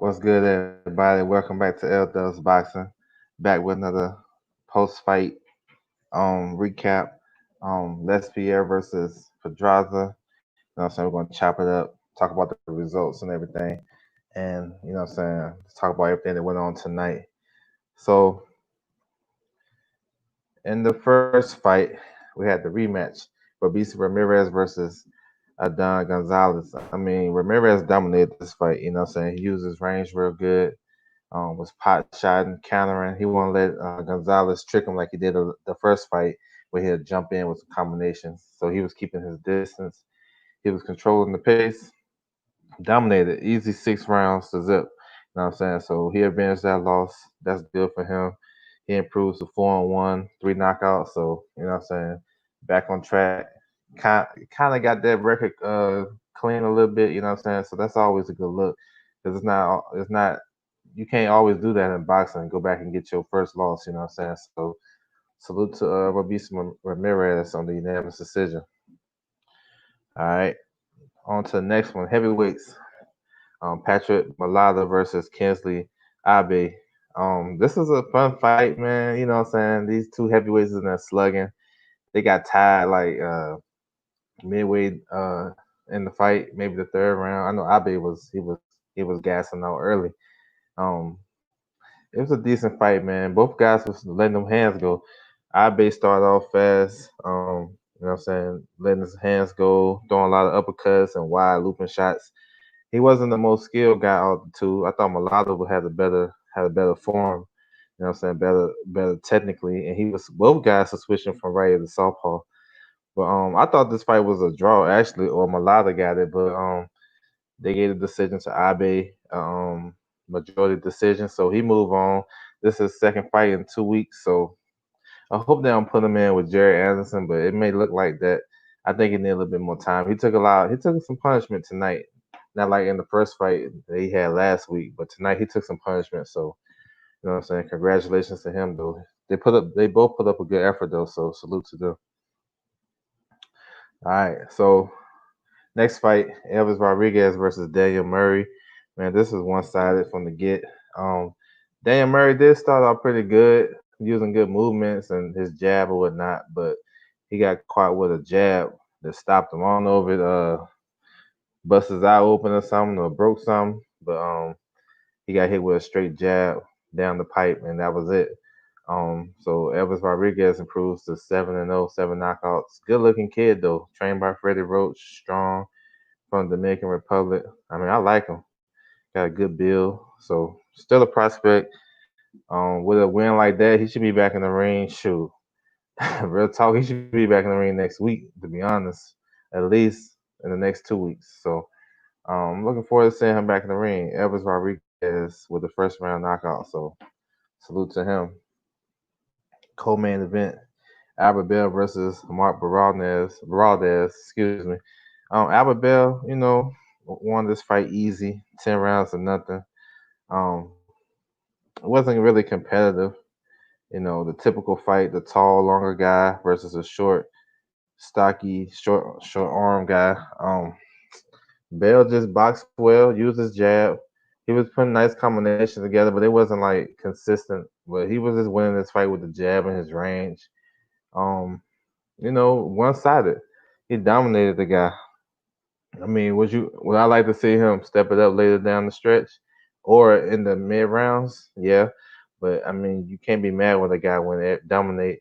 What's good, everybody? Welcome back to L Dubs Boxing. Back with another post-fight recap. Lespierre versus Pedraza. You know what I'm saying? We're gonna chop it up, talk about the results and everything, and you know what I'm saying, talk about everything that went on tonight. So in the first fight, we had the rematch. Robeisy Ramirez versus Adon Gonzalez. I mean, Ramirez dominated this fight. You know what I'm saying? He used his range real good. Was pot shotting, countering. He won't let Gonzalez trick him like he did the first fight, where he'd jump in with some combinations. So he was keeping his distance. He was controlling the pace, dominated, easy 6 rounds to zip. You know what I'm saying? So he avenged that loss. That's good for him. He improves to 4-1, 3 knockouts. So you know what I'm saying? Back on track. Kind of got that record clean a little bit. You know what I'm saying? So that's always a good look because it's not you can't always do that in boxing. Go back and get your first loss. You know what I'm saying? So salute to Robeisy Ramirez on the unanimous decision. All right, on to the next one. Heavyweights. Patrick Malada versus Kinsley Abe. This is a fun fight, man. You know what I'm saying? These two heavyweights in there slugging. They got tied like midway in the fight, maybe the third round. I know Abe was gassing out early. Um, it was a decent fight, man. Both guys was letting them hands go. Abe started off fast. You know what I'm saying? Letting his hands go, throwing a lot of uppercuts and wide looping shots. He wasn't the most skilled guy out of the two. I thought Mulatto would have a better form. You know what I'm saying? Better technically. And he was both guys were switching from right to southpaw. But I thought this fight was a draw actually, or Mulatto got it, but they gave the decision to Abe, majority decision. So he moved on. This is his second fight in 2 weeks. So I hope they don't put him in with Jerry Anderson, but it may look like that. I think he need a little bit more time. He took some punishment tonight. Not like in the first fight that he had last week, but tonight he took some punishment. So you know what I'm saying? Congratulations to him though. They both put up a good effort though, so salute to them. All right. So next fight, Elvis Rodriguez versus Daniel Murray. Man, this is one sided from the get. Um, Daniel Murray did start off pretty good, using good movements and his jab or whatnot, but he got caught with a jab that stopped him. I don't know if it bust his eye open or something or broke something, but he got hit with a straight jab down the pipe, and that was it. So Elvis Rodriguez improves to 7-0, 7 knockouts. Good looking kid though, trained by Freddie Roach, strong from the Dominican Republic. I mean, I like him. Got a good build, so still a prospect. With a win like that, he should be back in the ring. Shoot, real talk, he should be back in the ring next week. To be honest, at least in the next 2 weeks. So I'm looking forward to seeing him back in the ring. Elvis Rodriguez with the first round knockout. So salute to him. Co-main event: Albert Bell versus Mark Baraldez, excuse me. Albert Bell, won this fight easy, 10 rounds to nothing. Um, it wasn't really competitive. The typical fight: the tall, longer guy versus a short, stocky, short arm guy. Bell just boxed well, used his jab. He was putting nice combinations together, but it wasn't like consistent. But he was just winning this fight with the jab and his range. Um, one sided. He dominated the guy. I mean, would I like to see him step it up later down the stretch or in the mid rounds? Yeah, but I mean, you can't be mad when a guy dominate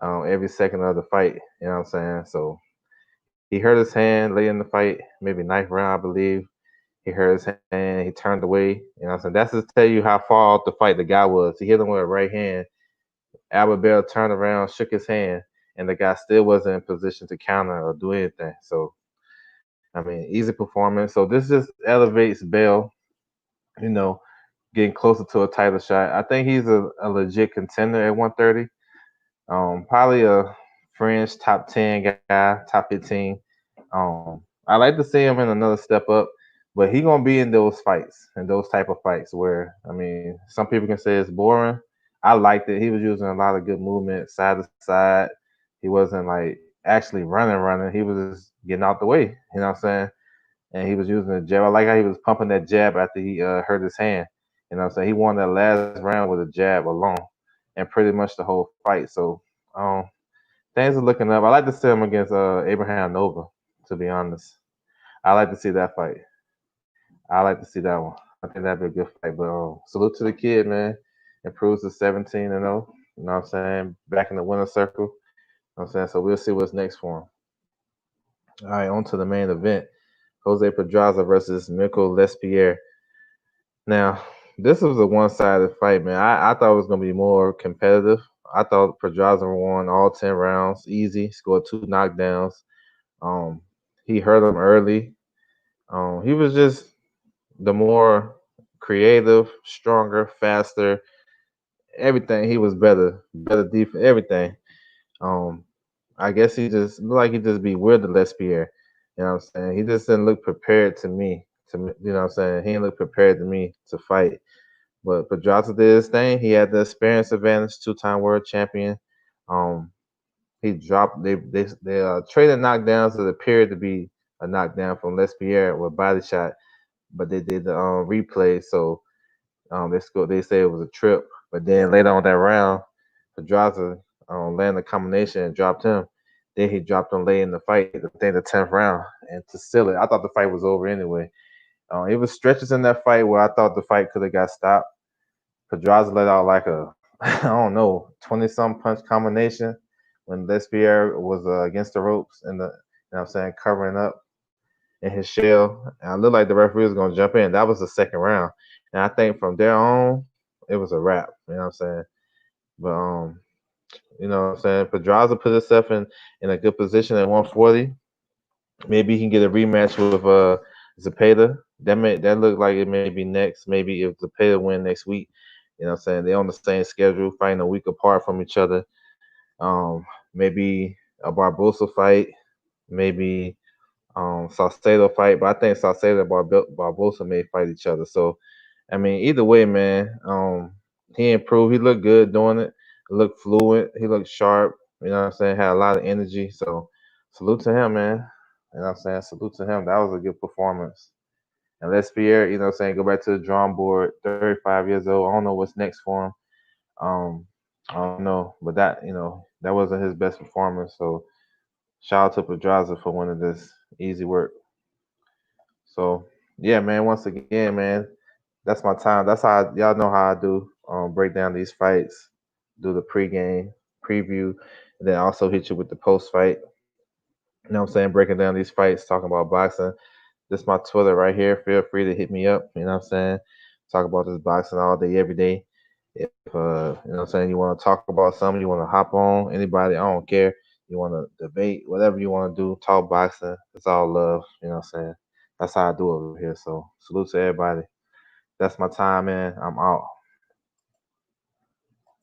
every second of the fight. You know what I'm saying? So he hurt his hand late in the fight, maybe ninth round, I believe. He hurt his hand. He turned away. You know what I'm saying? That's just tell you how far off the fight the guy was. He hit him with a right hand. Albert Bell turned around, shook his hand, and the guy still wasn't in position to counter or do anything. So I mean, easy performance. So this just elevates Bell, you know, getting closer to a title shot. I think he's a legit contender at 130. Probably a fringe top 10 guy, top 15. I like to see him in another step up, but he gonna be in those fights and those type of fights where I mean, some people can say it's boring. I liked it. He was using a lot of good movement, side to side. He wasn't like actually running. He was just getting out the way. You know what I'm saying? and he was using the jab. I like how he was pumping that jab after he hurt his hand. You know what I'm saying? He won that last round with a jab alone, and pretty much the whole fight. So um, things are looking up. I like to see him against Abraham Nova. To be honest, I like to see that fight. I like to see that one. I think that'd be a good fight. But salute to the kid, man. Improves to 17-0. You know what I'm saying? Back in the winner's circle. You know what I'm saying? So we'll see what's next for him. All right, on to the main event. Jose Pedraza versus Mirko Lespierre. Now, this was a one-sided fight, man. I thought it was going to be more competitive. I thought Pedraza won all 10 rounds, easy, scored two knockdowns. Um, he hurt him early. He was just the more creative, stronger, faster, everything. He was better defense, everything. Um, I guess he just looked like he just be weird to Lespierre. You know what I'm saying? He just didn't look prepared to me. You know what I'm saying? He didn't look prepared to me to fight. But Pedraza did his thing. He had the experience advantage, two-time world champion. Um, he dropped. They traded knockdowns that appeared to be a knockdown from Lespierre with body shot, but they did the replay. So they say it was a trip, but then later on that round, Pedraza landed a combination and dropped him. Then he dropped him late in the fight, I think the 10th round, and to seal it. I thought the fight was over anyway. It was stretches in that fight where I thought the fight could have got stopped. Pedraza let out like a I don't know 20 some punch combination when Lespierre was against the ropes and the you know what I'm saying covering up in his shell. And I looked like the referee was gonna jump in. That was the second round. And I think from there on, it was a wrap. You know what I'm saying? But you know what I'm saying? Pedraza put himself in a good position at 140. Maybe he can get a rematch with Zepeda. That look like it may be next. Maybe if Zepeda win next week, you know what I'm saying? They're on the same schedule, fighting a week apart from each other. Maybe a Barbosa fight, maybe Salcedo fight, but I think Salcedo and Barbosa may fight each other. So I mean, either way, man, he improved. He looked good doing it. He looked fluent. He looked sharp. You know what I'm saying? Had a lot of energy. So salute to him, man. You know what I'm saying? Salute to him. That was a good performance. And Lespierre, you know what I'm saying, go back to the drawing board, 35 years old. I don't know what's next for him. Um, I don't know. But that wasn't his best performance. So shout out to Pedraza for winning this easy work. So yeah, man, once again, man, that's my time. That's how y'all know how I do. Break down these fights, do the pregame preview, and then also hit you with the post fight. You know what I'm saying? Breaking down these fights, talking about boxing. This is my Twitter right here. Feel free to hit me up. You know what I'm saying? Talk about this boxing all day, every day. If you know what I'm saying, you want to talk about something, you want to hop on, anybody, I don't care. You want to debate, whatever you want to do, talk boxing. It's all love. You know what I'm saying? That's how I do over here. So salute to everybody. That's my time, man. I'm out.